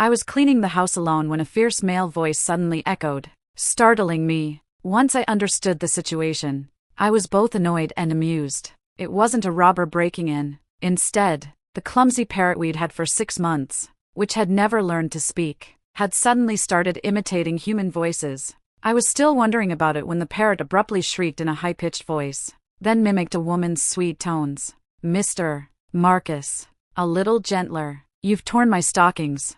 I was cleaning the house alone when a fierce male voice suddenly echoed, startling me. Once I understood the situation, I was both annoyed and amused. It wasn't a robber breaking in. Instead, the clumsy parrot we'd had for 6 months, which had never learned to speak, had suddenly started imitating human voices. I was still wondering about it when the parrot abruptly shrieked in a high-pitched voice, then mimicked a woman's sweet tones. "Mr. Marcus, a little gentler. You've torn my stockings.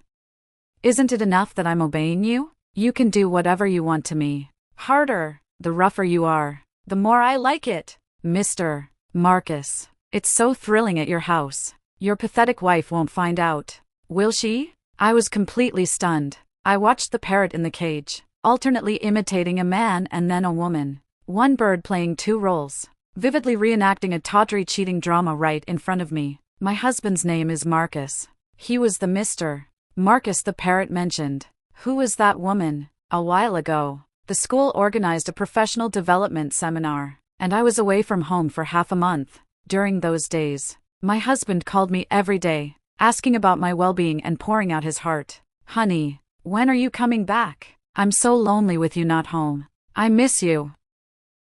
Isn't it enough that I'm obeying you? You can do whatever you want to me. Harder. The rougher you are, the more I like it. Mr. Marcus, it's so thrilling at your house. Your pathetic wife won't find out, will she?" I was completely stunned. I watched the parrot in the cage, alternately imitating a man and then a woman. One bird playing 2 roles, vividly reenacting a tawdry cheating drama right in front of me. My husband's name is Marcus. He was the Mr. Marcus the parrot mentioned. Who was that woman? A while ago, the school organized a professional development seminar, and I was away from home for half a month. During those days, my husband called me every day, asking about my well-being and pouring out his heart. "Honey, when are you coming back? I'm so lonely with you not home. I miss you."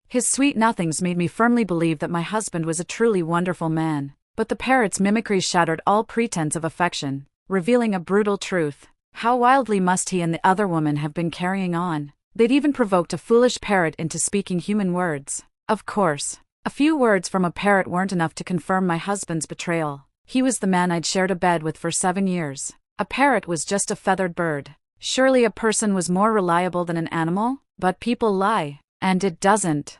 His sweet nothings made me firmly believe that my husband was a truly wonderful man, but the parrot's mimicry shattered all pretense of affection, revealing a brutal truth. How wildly must he and the other woman have been carrying on? They'd even provoked a foolish parrot into speaking human words. Of course, a few words from a parrot weren't enough to confirm my husband's betrayal. He was the man I'd shared a bed with for 7 years. A parrot was just a feathered bird. Surely a person was more reliable than an animal? But people lie, and it doesn't.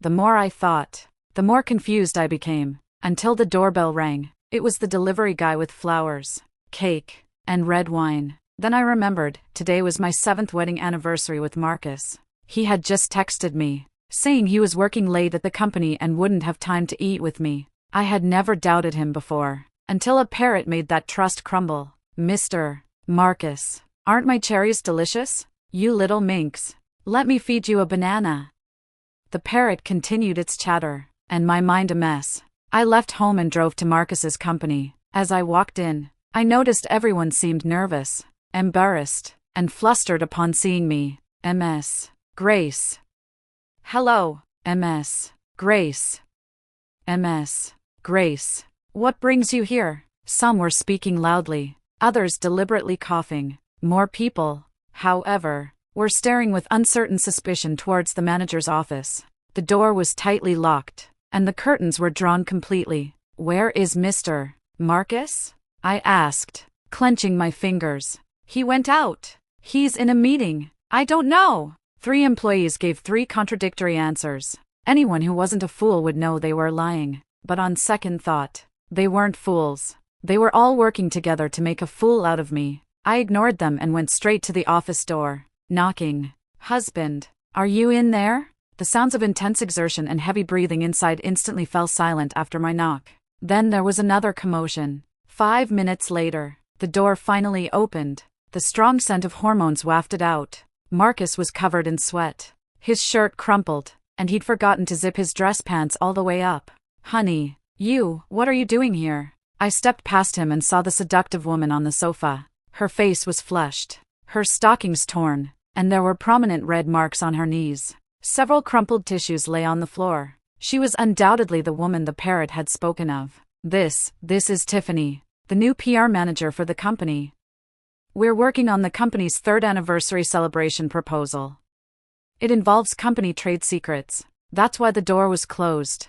The more I thought, the more confused I became, until the doorbell rang. It was the delivery guy with flowers, cake, and red wine. Then I remembered, today was my 7th wedding anniversary with Marcus. He had just texted me, saying he was working late at the company and wouldn't have time to eat with me. I had never doubted him before, until a parrot made that trust crumble. "Mr. Marcus, aren't my cherries delicious? You little minx. Let me feed you a banana." The parrot continued its chatter, and my mind a mess. I left home and drove to Marcus's company. As I walked in, I noticed everyone seemed nervous, embarrassed, and flustered upon seeing me. "Ms. Grace." "Hello, Ms. Grace." "Ms. Grace. What brings you here?" Some were speaking loudly, others deliberately coughing. More people, however, were staring with uncertain suspicion towards the manager's office. The door was tightly locked, and the curtains were drawn completely. "Where is Mr. Marcus?" I asked, clenching my fingers. "He went out. He's in a meeting." "I don't know." 3 employees gave 3 contradictory answers. Anyone who wasn't a fool would know they were lying. But on second thought, they weren't fools. They were all working together to make a fool out of me. I ignored them and went straight to the office door, knocking. "Husband, are you in there?" The sounds of intense exertion and heavy breathing inside instantly fell silent after my knock. Then there was another commotion. 5 minutes later, the door finally opened. The strong scent of hormones wafted out. Marcus was covered in sweat. His shirt crumpled, and he'd forgotten to zip his dress pants all the way up. "Honey, what are you doing here?" I stepped past him and saw the seductive woman on the sofa. Her face was flushed, her stockings torn, and there were prominent red marks on her knees. Several crumpled tissues lay on the floor. She was undoubtedly the woman the parrot had spoken of. This is Tiffany, the new PR manager for the company. We're working on the company's 3rd anniversary celebration proposal. It involves company trade secrets. That's why the door was closed.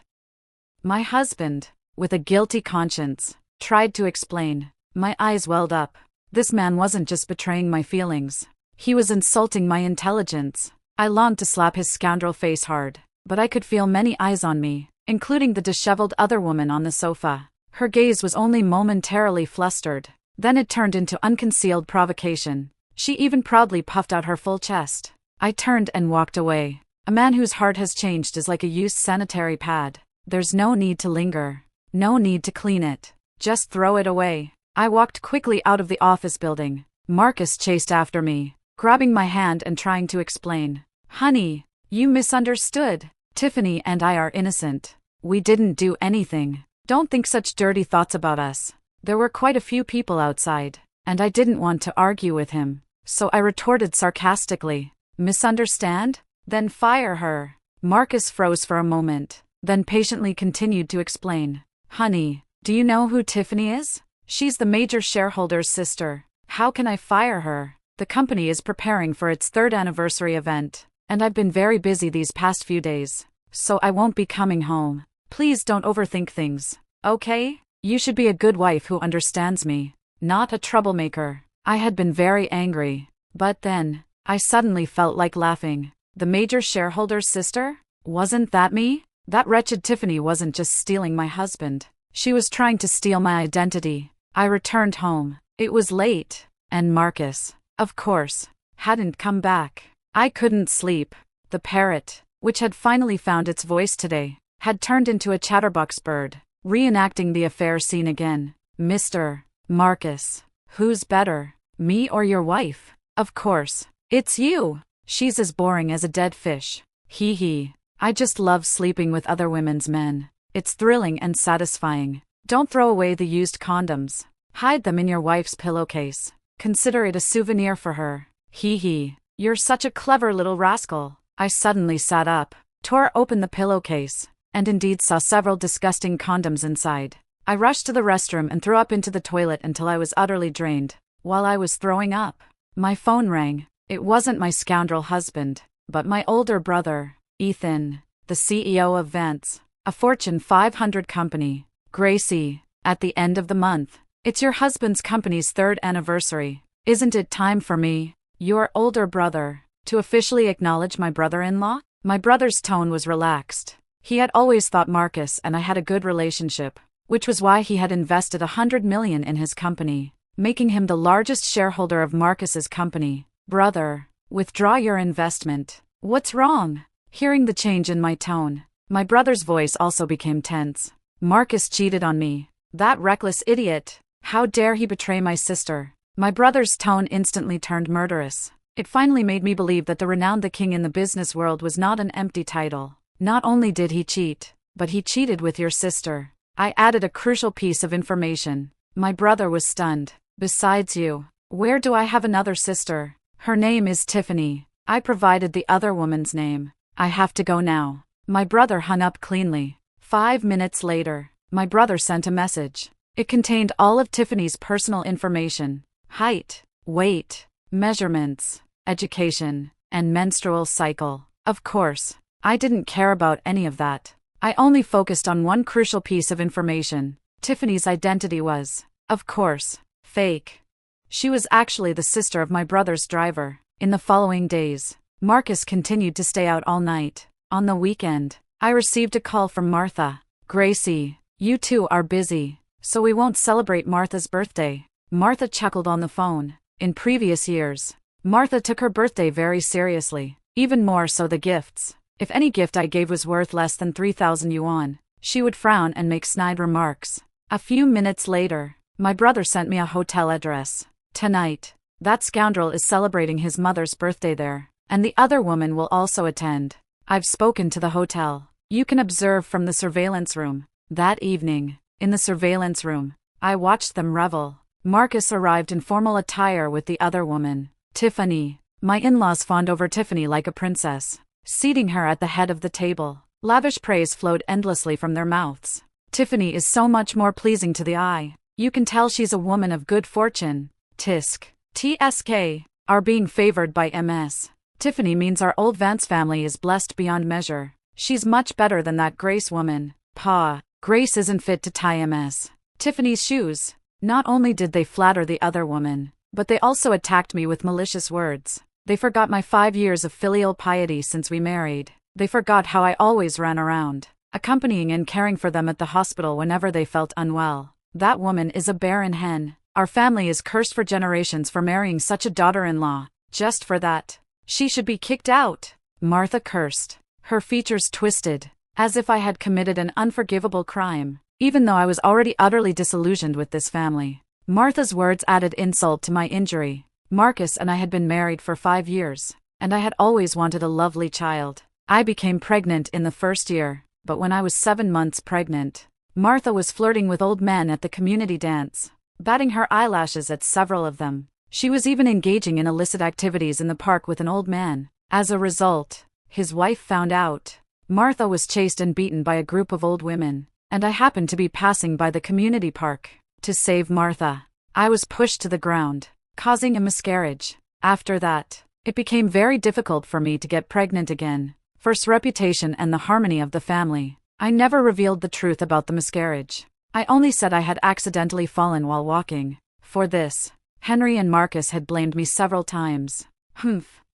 My husband, with a guilty conscience, tried to explain. My eyes welled up. This man wasn't just betraying my feelings. He was insulting my intelligence. I longed to slap his scoundrel face hard, but I could feel many eyes on me, including the disheveled other woman on the sofa. Her gaze was only momentarily flustered. Then it turned into unconcealed provocation. She even proudly puffed out her full chest. I turned and walked away. A man whose heart has changed is like a used sanitary pad. There's no need to linger. No need to clean it. Just throw it away. I walked quickly out of the office building. Marcus chased after me, grabbing my hand and trying to explain. "Honey, you misunderstood. Tiffany and I are innocent. We didn't do anything. Don't think such dirty thoughts about us." There were quite a few people outside, and I didn't want to argue with him. So I retorted sarcastically, "Misunderstand? Then fire her." Marcus froze for a moment, then patiently continued to explain. "Honey, do you know who Tiffany is? She's the major shareholder's sister. How can I fire her? The company is preparing for its 3rd anniversary event, and I've been very busy these past few days, so I won't be coming home. Please don't overthink things, okay? You should be a good wife who understands me, not a troublemaker." I had been very angry, but then, I suddenly felt like laughing. The major shareholder's sister? Wasn't that me? That wretched Tiffany wasn't just stealing my husband. She was trying to steal my identity. I returned home. It was late, and Marcus, of course, hadn't come back. I couldn't sleep. The parrot, which had finally found its voice today, had turned into a chatterbox bird, reenacting the affair scene again. "Mr. Marcus, who's better, me or your wife? Of course, it's you. She's as boring as a dead fish. Hee hee. I just love sleeping with other women's men. It's thrilling and satisfying. Don't throw away the used condoms. Hide them in your wife's pillowcase. Consider it a souvenir for her. Hee hee. You're such a clever little rascal." I suddenly sat up, tore open the pillowcase, and indeed saw several disgusting condoms inside. I rushed to the restroom and threw up into the toilet until I was utterly drained. While I was throwing up, my phone rang. It wasn't my scoundrel husband, but my older brother, Ethan, the CEO of Vance, a Fortune 500 company. "Gracie, at the end of the month, it's your husband's company's 3rd anniversary. Isn't it time for me, your older brother, to officially acknowledge my brother-in-law?" My brother's tone was relaxed. He had always thought Marcus and I had a good relationship, which was why he had invested $100 million in his company, making him the largest shareholder of Marcus's company. "Brother, withdraw your investment. What's wrong?" Hearing the change in my tone, my brother's voice also became tense. "Marcus cheated on me. That reckless idiot. How dare he betray my sister?" My brother's tone instantly turned murderous. It finally made me believe that the renowned the king in the business world was not an empty title. "Not only did he cheat, but he cheated with your sister." I added a crucial piece of information. My brother was stunned. "Besides you, where do I have another sister? Her name is Tiffany." I provided the other woman's name. "I have to go now." My brother hung up cleanly. 5 minutes later, my brother sent a message. It contained all of Tiffany's personal information: height, weight, measurements, education, and menstrual cycle. Of course, I didn't care about any of that. I only focused on one crucial piece of information. Tiffany's identity was, of course, fake. She was actually the sister of my brother's driver. In the following days, Marcus continued to stay out all night. On the weekend, I received a call from Martha. "Gracie, you two are busy, so we won't celebrate Martha's birthday." Martha chuckled on the phone. In previous years, Martha took her birthday very seriously, even more so the gifts. If any gift I gave was worth less than 3,000 yuan, she would frown and make snide remarks. A few minutes later, my brother sent me a hotel address. "Tonight, that scoundrel is celebrating his mother's birthday there, and the other woman will also attend. I've spoken to the hotel. You can observe from the surveillance room." That evening, in the surveillance room, I watched them revel. Marcus arrived in formal attire with the other woman, Tiffany. My in-laws fawned over Tiffany like a princess, seating her at the head of the table. Lavish praise flowed endlessly from their mouths. "Tiffany is so much more pleasing to the eye. You can tell she's a woman of good fortune. TSK are being favored by MS. Tiffany means our old Vance family is blessed beyond measure. She's much better than that Grace woman. Pa, Grace isn't fit to tie MS. Tiffany's shoes." Not only did they flatter the other woman, but they also attacked me with malicious words. They forgot my 5 years of filial piety since we married. They forgot how I always ran around, accompanying and caring for them at the hospital whenever they felt unwell. "That woman is a barren hen. Our family is cursed for generations for marrying such a daughter-in-law. Just for that, she should be kicked out." Martha cursed. Her features twisted, as if I had committed an unforgivable crime, even though I was already utterly disillusioned with this family. Martha's words added insult to my injury. Marcus and I had been married for 5 years, and I had always wanted a lovely child. I became pregnant in the first year, but when I was 7 months pregnant, Martha was flirting with old men at the community dance. batting her eyelashes at several of them. She was even engaging in illicit activities in the park with an old man. As a result, his wife found out. Martha was chased and beaten by a group of old women, and I happened to be passing by the community park. To save Martha, I was pushed to the ground, causing a miscarriage. After that, it became very difficult for me to get pregnant again. First, reputation and the harmony of the family. I never revealed the truth about the miscarriage. I only said I had accidentally fallen while walking. For this, Henry and Marcus had blamed me several times.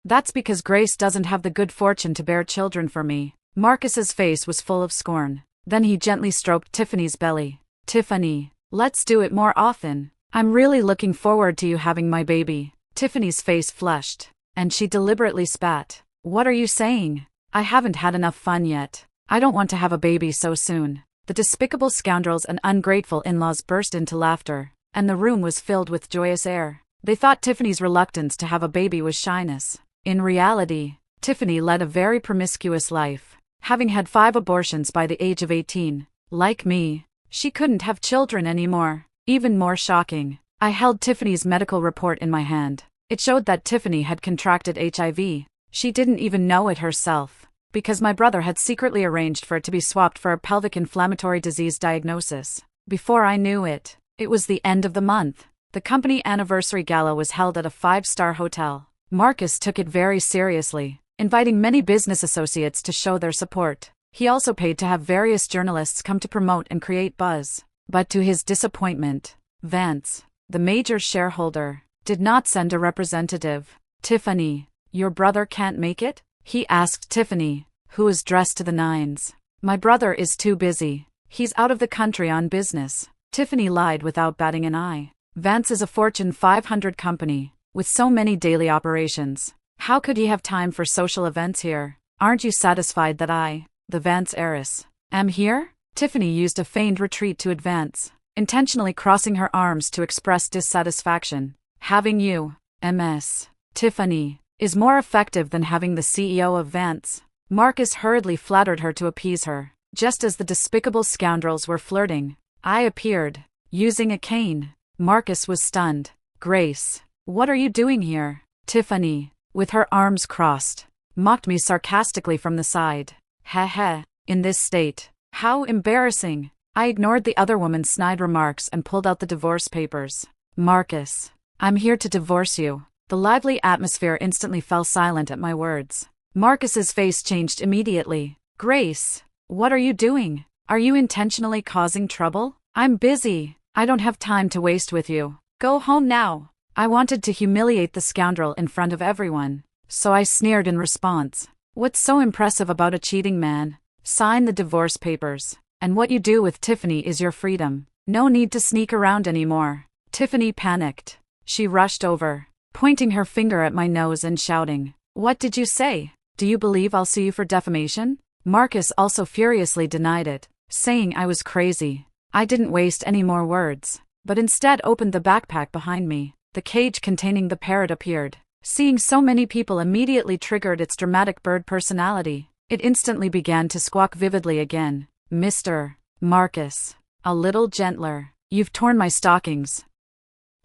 That's because Grace doesn't have the good fortune to bear children for me. Marcus's face was full of scorn. Then he gently stroked Tiffany's belly. Tiffany, let's do it more often. I'm really looking forward to you having my baby. Tiffany's face flushed, and she deliberately spat. What are you saying? I haven't had enough fun yet. I don't want to have a baby so soon. The despicable scoundrels and ungrateful in-laws burst into laughter, and the room was filled with joyous air. They thought Tiffany's reluctance to have a baby was shyness. In reality, Tiffany led a very promiscuous life, having had 5 abortions by the age of 18. Like me, she couldn't have children anymore. Even more shocking, I held Tiffany's medical report in my hand. It showed that Tiffany had contracted HIV. She didn't even know it herself, because my brother had secretly arranged for it to be swapped for a pelvic inflammatory disease diagnosis. Before I knew it, it was the end of the month. The company anniversary gala was held at a 5-star hotel. Marcus took it very seriously, inviting many business associates to show their support. He also paid to have various journalists come to promote and create buzz. But to his disappointment, Vance, the major shareholder, did not send a representative. Tiffany, your brother can't make it? He asked Tiffany, who was dressed to the nines. My brother is too busy. He's out of the country on business. Tiffany lied without batting an eye. Vance is a Fortune 500 company, with so many daily operations. How could he have time for social events here? Aren't you satisfied that I, the Vance heiress, am here? Tiffany used a feigned retreat to advance, intentionally crossing her arms to express dissatisfaction. Having you, Ms. Tiffany, is more effective than having the CEO of Vance. Marcus hurriedly flattered her to appease her. Just as the despicable scoundrels were flirting, I appeared, using a cane. Marcus was stunned. Grace, what are you doing here? Tiffany, with her arms crossed, mocked me sarcastically from the side. Heh, in this state. How embarrassing. I ignored the other woman's snide remarks and pulled out the divorce papers. Marcus, I'm here to divorce you. The lively atmosphere instantly fell silent at my words. Marcus's face changed immediately. Grace, what are you doing? Are you intentionally causing trouble? I'm busy. I don't have time to waste with you. Go home now. I wanted to humiliate the scoundrel in front of everyone, so I sneered in response. What's so impressive about a cheating man? Sign the divorce papers, and what you do with Tiffany is your freedom. No need to sneak around anymore. Tiffany panicked. She rushed over, pointing her finger at my nose and shouting, "What did you say? Do you believe I'll sue you for defamation?" Marcus also furiously denied it, saying I was crazy. I didn't waste any more words, but instead opened the backpack behind me. The cage containing the parrot appeared. Seeing so many people immediately triggered its dramatic bird personality. It instantly began to squawk vividly again. Mr. Marcus, a little gentler. You've torn my stockings.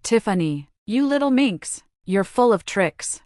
Tiffany, you little minx, you're full of tricks.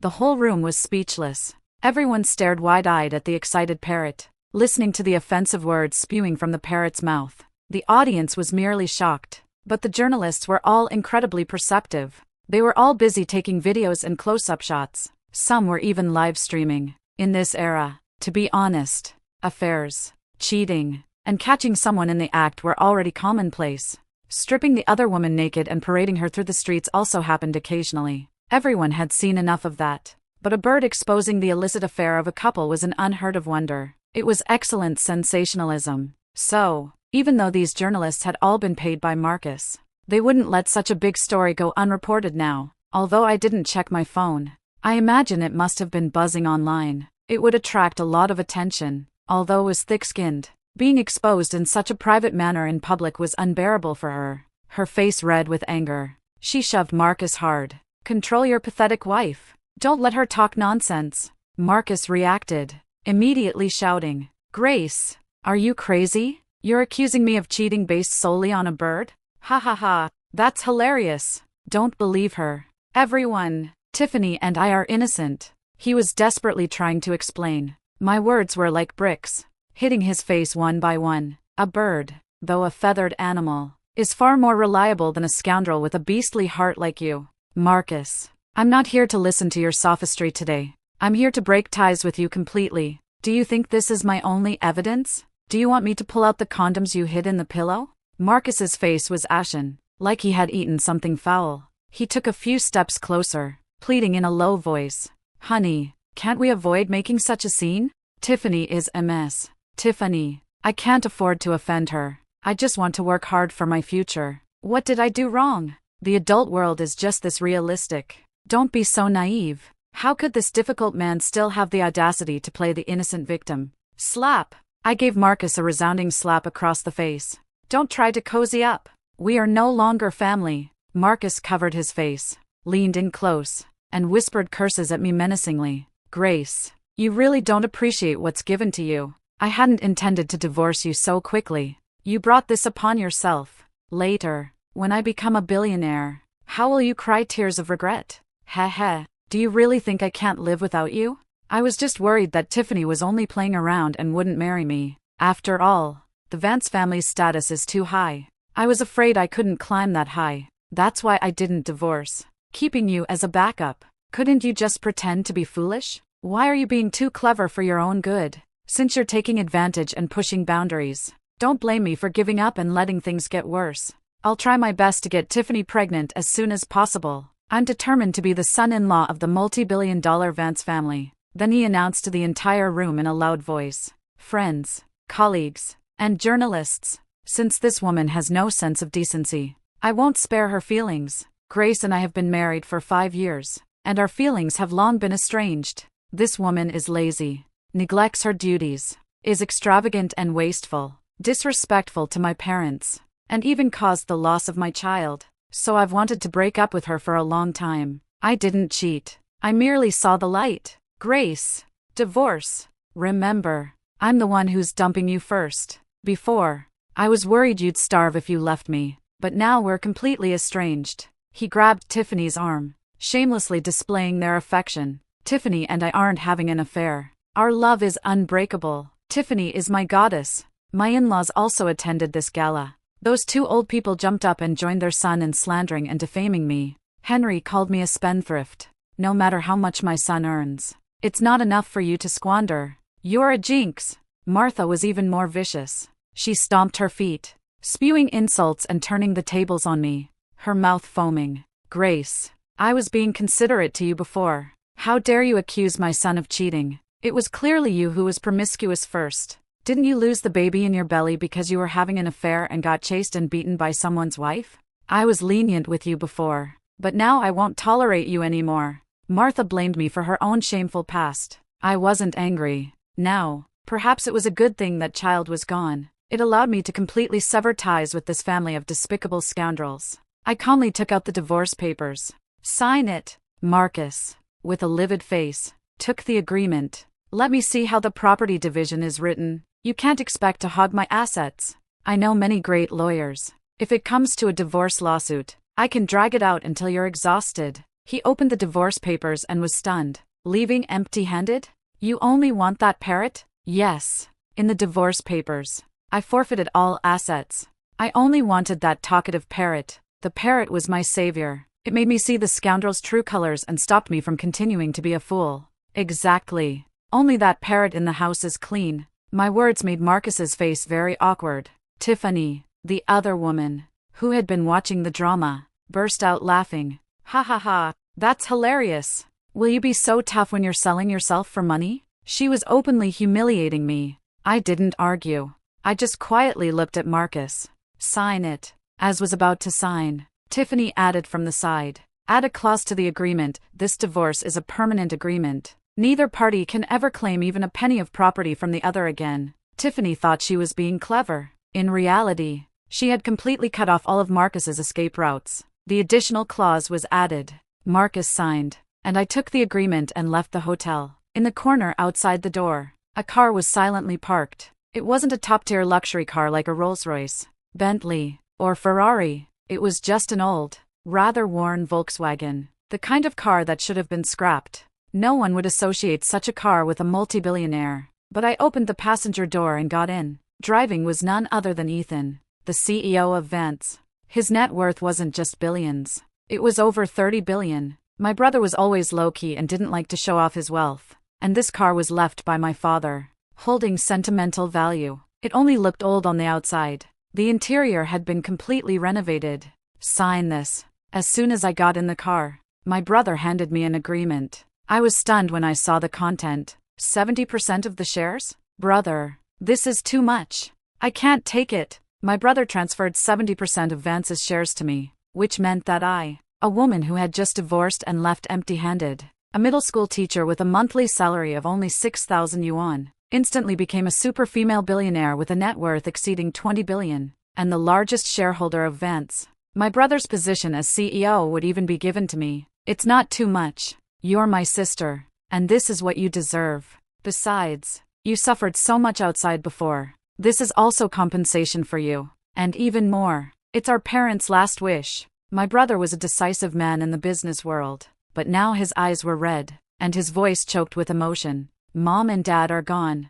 The whole room was speechless. Everyone stared wide-eyed at the excited parrot, listening to the offensive words spewing from the parrot's mouth. The audience was merely shocked, but the journalists were all incredibly perceptive. They were all busy taking videos and close-up shots. Some were even live streaming. In this era, to be honest, affairs, cheating, and catching someone in the act were already commonplace. Stripping the other woman naked and parading her through the streets also happened occasionally. Everyone had seen enough of that. But a bird exposing the illicit affair of a couple was an unheard of wonder. It was excellent sensationalism. So, even though these journalists had all been paid by Marcus, they wouldn't let such a big story go unreported now. Although I didn't check my phone, I imagine it must have been buzzing online. It would attract a lot of attention. Although it was thick-skinned, being exposed in such a private manner in public was unbearable for her. Her face red with anger. She shoved Marcus hard. Control your pathetic wife. Don't let her talk nonsense. Marcus reacted, immediately shouting, Grace, are you crazy? You're accusing me of cheating based solely on a bird? Ha ha ha. That's hilarious. Don't believe her. Everyone, Tiffany and I are innocent. He was desperately trying to explain. My words were like bricks, hitting his face one by one. A bird, though a feathered animal, is far more reliable than a scoundrel with a beastly heart like you. Marcus, I'm not here to listen to your sophistry today. I'm here to break ties with you completely. Do you think this is my only evidence? Do you want me to pull out the condoms you hid in the pillow? Marcus's face was ashen, like he had eaten something foul. He took a few steps closer, pleading in a low voice. Honey, can't we avoid making such a scene? Tiffany is a mess. Tiffany, I can't afford to offend her. I just want to work hard for my future. What did I do wrong? The adult world is just this realistic. Don't be so naive. How could this difficult man still have the audacity to play the innocent victim? Slap! I gave Marcus a resounding slap across the face. Don't try to cozy up. We are no longer family. Marcus covered his face, leaned in close, and whispered curses at me menacingly. Grace, you really don't appreciate what's given to you. I hadn't intended to divorce you so quickly. You brought this upon yourself. Later, when I become a billionaire, how will you cry tears of regret? Heh. Do you really think I can't live without you? I was just worried that Tiffany was only playing around and wouldn't marry me. After all, the Vance family's status is too high. I was afraid I couldn't climb that high. That's why I didn't divorce. Keeping you as a backup. Couldn't you just pretend to be foolish? Why are you being too clever for your own good? Since you're taking advantage and pushing boundaries, don't blame me for giving up and letting things get worse. I'll try my best to get Tiffany pregnant as soon as possible. I'm determined to be the son-in-law of the multi-billion-dollar Vance family. Then he announced to the entire room in a loud voice. Friends, colleagues, and journalists, since this woman has no sense of decency, I won't spare her feelings. Grace and I have been married for 5 years, and our feelings have long been estranged. This woman is lazy, neglects her duties, is extravagant and wasteful, disrespectful to my parents, and even caused the loss of my child. So I've wanted to break up with her for a long time. I didn't cheat. I merely saw the light. Grace. Divorce. Remember, I'm the one who's dumping you first. Before, I was worried you'd starve if you left me, but now we're completely estranged. He grabbed Tiffany's arm, shamelessly displaying their affection. Tiffany and I aren't having an affair. Our love is unbreakable. Tiffany is my goddess. My in-laws also attended this gala. Those two old people jumped up and joined their son in slandering and defaming me. Henry called me a spendthrift. No matter how much my son earns, it's not enough for you to squander. You're a jinx. Martha was even more vicious. She stomped her feet, spewing insults and turning the tables on me, her mouth foaming. Grace, I was being considerate to you before. How dare you accuse my son of cheating? It was clearly you who was promiscuous first. Didn't you lose the baby in your belly because you were having an affair and got chased and beaten by someone's wife? I was lenient with you before, but now I won't tolerate you anymore. Martha blamed me for her own shameful past. I wasn't angry. Now, perhaps it was a good thing that child was gone. It allowed me to completely sever ties with this family of despicable scoundrels. I calmly took out the divorce papers. Sign it. Marcus, with a livid face, took the agreement. Let me see how the property division is written. You can't expect to hog my assets. I know many great lawyers. If it comes to a divorce lawsuit, I can drag it out until you're exhausted. He opened the divorce papers and was stunned. Leaving empty-handed? You only want that parrot? Yes. In the divorce papers, I forfeited all assets. I only wanted that talkative parrot. The parrot was my savior. It made me see the scoundrel's true colors and stopped me from continuing to be a fool. Exactly. Only that parrot in the house is clean. My words made Marcus's face very awkward. Tiffany, the other woman, who had been watching the drama, burst out laughing. Ha ha ha, that's hilarious. Will you be so tough when you're selling yourself for money? She was openly humiliating me. I didn't argue. I just quietly looked at Marcus. Sign it. As was about to sign, Tiffany added from the side. Add a clause to the agreement. This divorce is a permanent agreement. Neither party can ever claim even a penny of property from the other again. Tiffany thought she was being clever. In reality, she had completely cut off all of Marcus's escape routes. The additional clause was added. Marcus signed, and I took the agreement and left the hotel. In the corner outside the door, a car was silently parked. It wasn't a top-tier luxury car like a Rolls-Royce, Bentley, or Ferrari. It was just an old, rather worn Volkswagen, the kind of car that should have been scrapped. No one would associate such a car with a multi-billionaire. But I opened the passenger door and got in. Driving was none other than Ethan, the CEO of Vance. His net worth wasn't just billions. It was over 30 billion. My brother was always low-key and didn't like to show off his wealth. And this car was left by my father, holding sentimental value. It only looked old on the outside. The interior had been completely renovated. Sign this. As soon as I got in the car, my brother handed me an agreement. I was stunned when I saw the content. 70% of the shares? Brother, this is too much. I can't take it. My brother transferred 70% of Vance's shares to me, which meant that I, a woman who had just divorced and left empty-handed, a middle school teacher with a monthly salary of only 6,000 yuan, instantly became a super female billionaire with a net worth exceeding 20 billion, and the largest shareholder of Vance. My brother's position as CEO would even be given to me. It's not too much. You're my sister, and this is what you deserve. Besides, you suffered so much outside before. This is also compensation for you. And even more. It's our parents' last wish. My brother was a decisive man in the business world, but now his eyes were red, and his voice choked with emotion. Mom and Dad are gone.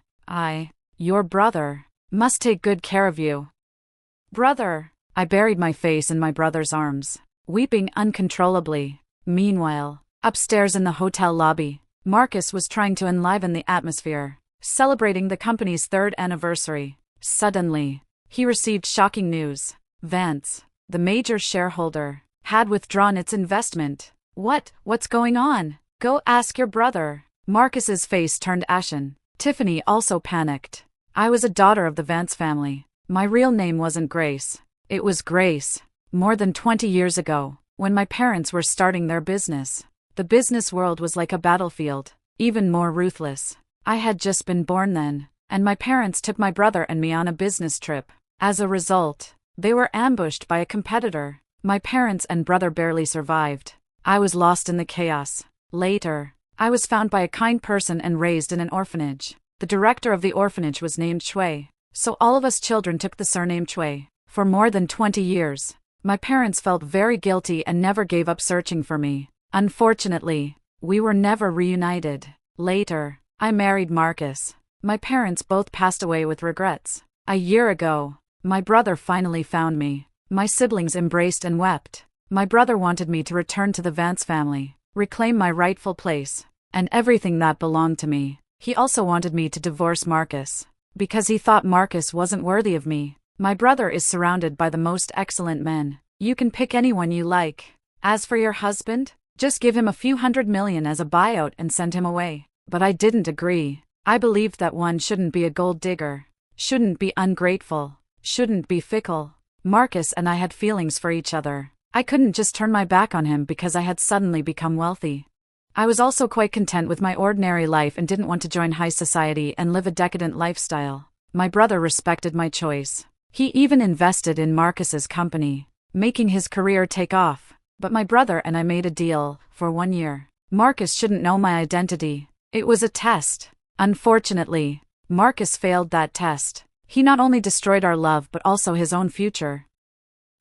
Your brother, must take good care of you. Brother! I buried my face in my brother's arms, weeping uncontrollably. Meanwhile, upstairs in the hotel lobby, Marcus was trying to enliven the atmosphere, celebrating the company's 3rd anniversary. Suddenly, he received shocking news. Vance, the major shareholder, had withdrawn its investment. What's going on? Go ask your brother. Marcus's face turned ashen. Tiffany also panicked. I was a daughter of the Vance family. My real name wasn't Grace. It was Grace. More than 20 years ago, when my parents were starting their business, the business world was like a battlefield, even more ruthless. I had just been born then, and my parents took my brother and me on a business trip. As a result, they were ambushed by a competitor. My parents and brother barely survived. I was lost in the chaos. Later, I was found by a kind person and raised in an orphanage. The director of the orphanage was named Chui, so all of us children took the surname Chui. For more than 20 years, my parents felt very guilty and never gave up searching for me. Unfortunately, we were never reunited. Later, I married Marcus. My parents both passed away with regrets. A year ago, my brother finally found me. My siblings embraced and wept. My brother wanted me to return to the Vance family, reclaim my rightful place, and everything that belonged to me. He also wanted me to divorce Marcus, because he thought Marcus wasn't worthy of me. My brother is surrounded by the most excellent men. You can pick anyone you like. As for your husband, just give him a few $100 million as a buyout and send him away. But I didn't agree. I believed that one shouldn't be a gold digger, shouldn't be ungrateful, shouldn't be fickle. Marcus and I had feelings for each other. I couldn't just turn my back on him because I had suddenly become wealthy. I was also quite content with my ordinary life and didn't want to join high society and live a decadent lifestyle. My brother respected my choice. He even invested in Marcus's company, making his career take off. But my brother and I made a deal for 1 year. Marcus shouldn't know my identity. It was a test. Unfortunately, Marcus failed that test. He not only destroyed our love but also his own future.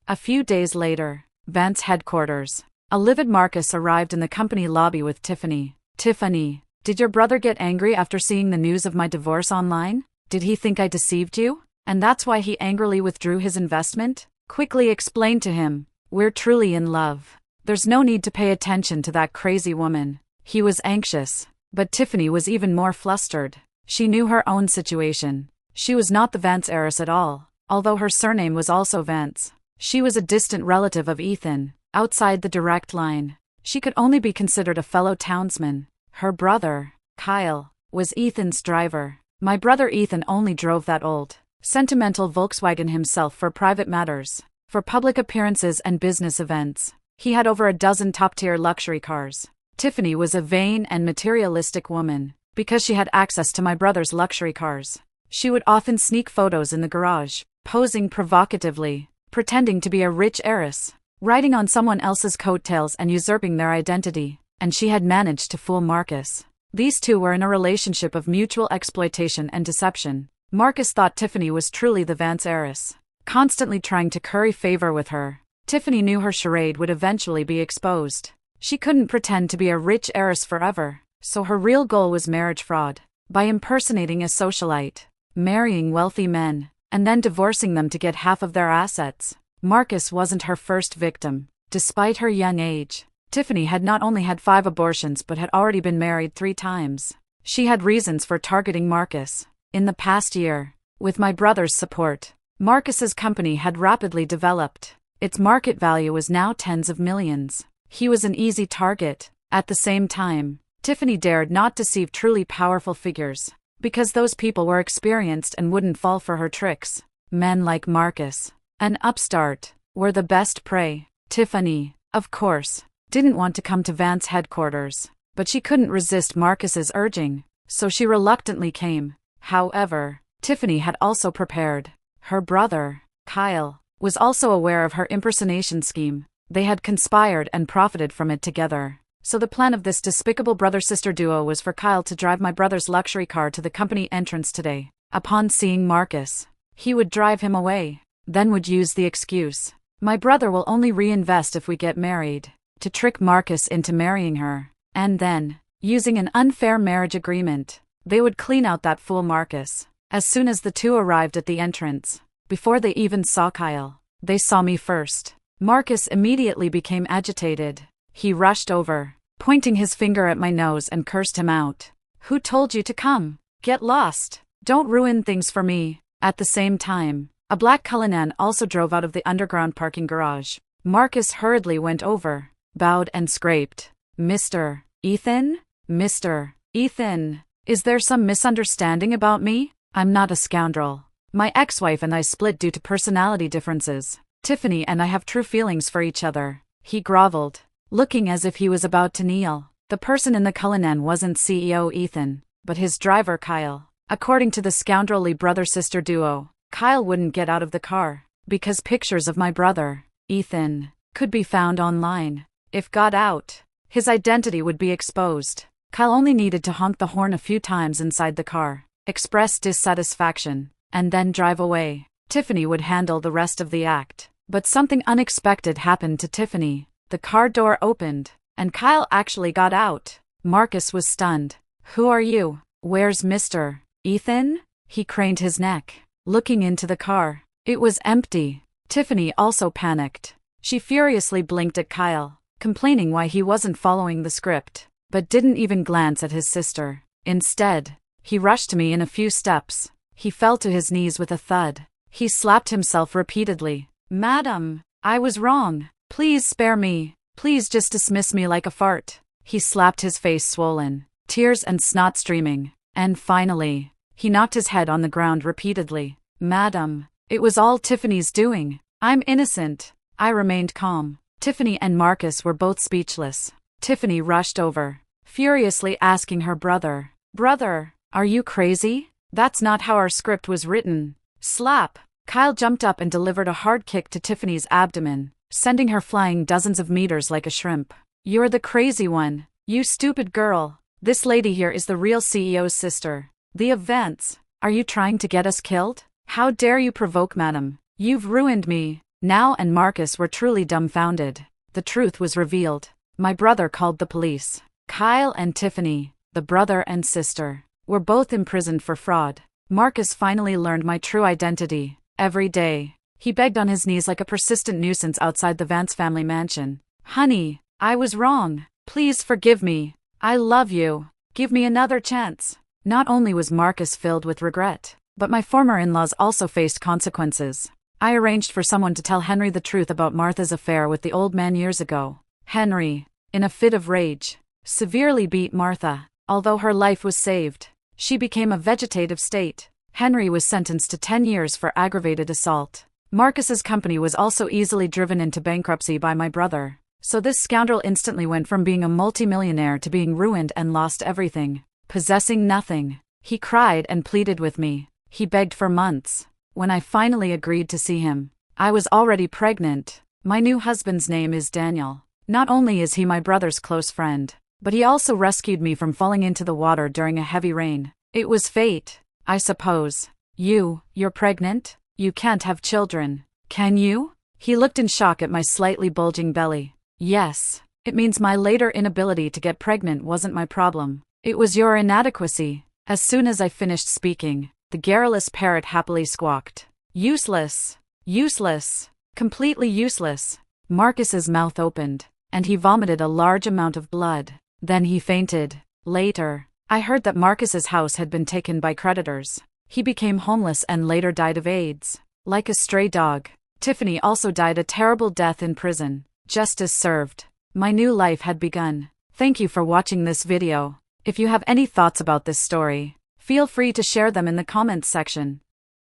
A few days later, Vance headquarters. A livid Marcus arrived in the company lobby with Tiffany. Tiffany, did your brother get angry after seeing the news of my divorce online? Did he think I deceived you? And that's why he angrily withdrew his investment? Quickly explain to him, we're truly in love. There's no need to pay attention to that crazy woman. He was anxious, but Tiffany was even more flustered. She knew her own situation. She was not the Vance heiress at all, although her surname was also Vance. She was a distant relative of Ethan, outside the direct line. She could only be considered a fellow townsman. Her brother, Kyle, was Ethan's driver. My brother Ethan only drove that old, sentimental Volkswagen himself for private matters. For public appearances and business events, he had over a dozen top-tier luxury cars. Tiffany was a vain and materialistic woman. Because she had access to my brother's luxury cars, she would often sneak photos in the garage, posing provocatively, pretending to be a rich heiress, riding on someone else's coattails and usurping their identity. And she had managed to fool Marcus. These two were in a relationship of mutual exploitation and deception. Marcus thought Tiffany was truly the Vance heiress, constantly trying to curry favor with her. Tiffany knew her charade would eventually be exposed. She couldn't pretend to be a rich heiress forever, so her real goal was marriage fraud. By impersonating a socialite, marrying wealthy men, and then divorcing them to get half of their assets. Marcus wasn't her first victim. Despite her young age, Tiffany had not only had 5 abortions but had already been married 3 times. She had reasons for targeting Marcus. In the past year, with my brother's support, Marcus's company had rapidly developed. Its market value was now tens of millions. He was an easy target. At the same time, Tiffany dared not deceive truly powerful figures, because those people were experienced and wouldn't fall for her tricks. Men like Marcus, an upstart, were the best prey. Tiffany, of course, didn't want to come to Vance headquarters, but she couldn't resist Marcus's urging, so she reluctantly came. However, Tiffany had also prepared. Her brother, Kyle, was also aware of her impersonation scheme. They had conspired and profited from it together. So the plan of this despicable brother-sister duo was for Kyle to drive my brother's luxury car to the company entrance today. Upon seeing Marcus, he would drive him away, then would use the excuse, "My brother will only reinvest if we get married," to trick Marcus into marrying her. And then, using an unfair marriage agreement, they would clean out that fool Marcus. As soon as the two arrived at the entrance, before they even saw Kyle, they saw me first. Marcus immediately became agitated. He rushed over, pointing his finger at my nose, and cursed him out. "Who told you to come? Get lost. Don't ruin things for me." At the same time, a black Cullinan also drove out of the underground parking garage. Marcus hurriedly went over, bowed and scraped. "Mr. Ethan? Mr. Ethan, is there some misunderstanding about me? I'm not a scoundrel. My ex-wife and I split due to personality differences. Tiffany and I have true feelings for each other." He groveled, looking as if he was about to kneel. The person in the Cullinan wasn't CEO Ethan, but his driver Kyle. According to the scoundrelly brother-sister duo, Kyle wouldn't get out of the car, because pictures of my brother, Ethan, could be found online. If got out, his identity would be exposed. Kyle only needed to honk the horn a few times inside the car, express dissatisfaction, and then drive away. Tiffany would handle the rest of the act. But something unexpected happened to Tiffany. The car door opened, and Kyle actually got out. Marcus was stunned. "Who are you? Where's Mr. Ethan?" He craned his neck, looking into the car. It was empty. Tiffany also panicked. She furiously blinked at Kyle, complaining why he wasn't following the script, but didn't even glance at his sister. Instead, he rushed to me in a few steps. He fell to his knees with a thud. He slapped himself repeatedly. "Madam, I was wrong. Please spare me. Please just dismiss me like a fart." He slapped his face swollen, tears and snot streaming, and finally, he knocked his head on the ground repeatedly. "Madam, it was all Tiffany's doing. I'm innocent." I remained calm. Tiffany and Marcus were both speechless. Tiffany rushed over, furiously asking her brother, "Brother, are you crazy? That's not how our script was written." Slap! Kyle jumped up and delivered a hard kick to Tiffany's abdomen, sending her flying dozens of meters like a shrimp. "You're the crazy one, you stupid girl. This lady here is the real CEO's sister. The events. Are you trying to get us killed? How dare you provoke, madam? You've ruined me." Now and Marcus were truly dumbfounded. The truth was revealed. My brother called the police. Kyle and Tiffany, the brother and sister, were both imprisoned for fraud. Marcus finally learned my true identity. Every day, he begged on his knees like a persistent nuisance outside the Vance family mansion. "Honey, I was wrong. Please forgive me. I love you. Give me another chance." Not only was Marcus filled with regret, but my former in-laws also faced consequences. I arranged for someone to tell Henry the truth about Martha's affair with the old man years ago. Henry, in a fit of rage, severely beat Martha. Although her life was saved, she became a vegetative state. Henry was sentenced to 10 years for aggravated assault. Marcus's company was also easily driven into bankruptcy by my brother. So this scoundrel instantly went from being a multimillionaire to being ruined and lost everything, possessing nothing. He cried and pleaded with me. He begged for months. When I finally agreed to see him, I was already pregnant. My new husband's name is Daniel. Not only is he my brother's close friend, but he also rescued me from falling into the water during a heavy rain. It was fate, I suppose. You're pregnant? You can't have children, can you? He looked in shock at my slightly bulging belly. Yes. It means my later inability to get pregnant wasn't my problem. It was your inadequacy. As soon as I finished speaking, the garrulous parrot happily squawked. Useless. Useless. Completely useless. Marcus's mouth opened, and he vomited a large amount of blood. Then he fainted. Later, I heard that Marcus's house had been taken by creditors. He became homeless and later died of AIDS. Like a stray dog, Tiffany also died a terrible death in prison. Justice served. My new life had begun. Thank you for watching this video. If you have any thoughts about this story, feel free to share them in the comments section.